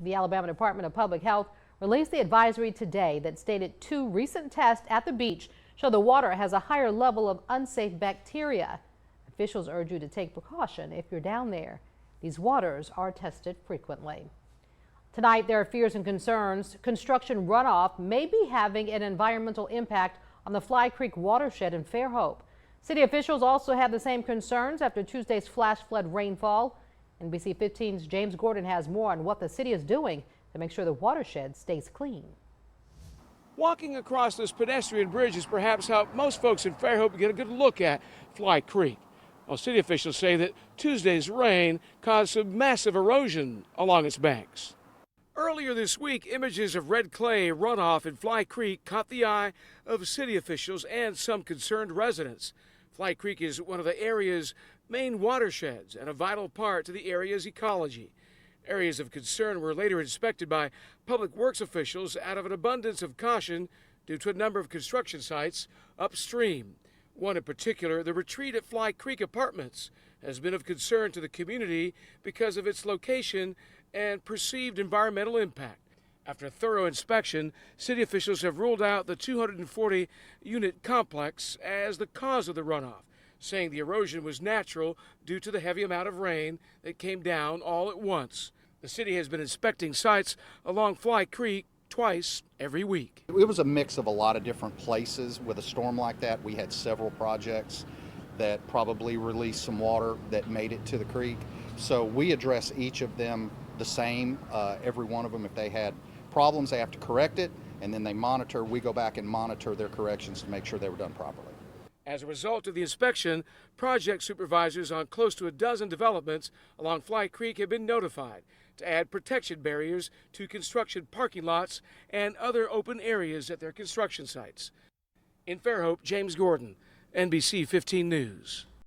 The Alabama Department of Public Health released the advisory today that stated 2 recent tests at the beach show the water has a higher level of unsafe bacteria. Officials urge you to take precaution if you're down there. These waters are tested frequently. Tonight, there are fears and concerns construction runoff may be having an environmental impact on the Fly Creek watershed in Fairhope. City officials also have the same concerns after Tuesday's flash flood rainfall. NBC 15's James Gordon has more on what the city is doing to make sure the watershed stays clean. Walking across this pedestrian bridge is perhaps how most folks in Fairhope get a good look at Fly Creek. Well, city officials say that Tuesday's rain caused some massive erosion along its banks. Earlier this week, images of red clay runoff in Fly Creek caught the eye of city officials and some concerned residents. Fly Creek is one of the area's main watersheds and a vital part to the area's ecology. Areas of concern were later inspected by public works officials out of an abundance of caution due to a number of construction sites upstream. One in particular, the retreat at Fly Creek Apartments, has been of concern to the community because of its location and perceived environmental impact. After a thorough inspection, city officials have ruled out the 240-unit complex as the cause of the runoff, saying the erosion was natural due to the heavy amount of rain that came down all at once. The city has been inspecting sites along Fly Creek twice every week. It was a mix of a lot of different places. With a storm like that, we had several projects that probably released some water that made it to the creek. So we address each of them the same, every one of them. If they had problems, they have to correct it, and then they monitor. We go back and monitor their corrections to make sure they were done properly. As a result of the inspection, project supervisors on close to a dozen developments along Fly Creek have been notified to add protection barriers to construction parking lots and other open areas at their construction sites. In Fairhope, James Gordon, NBC 15 News.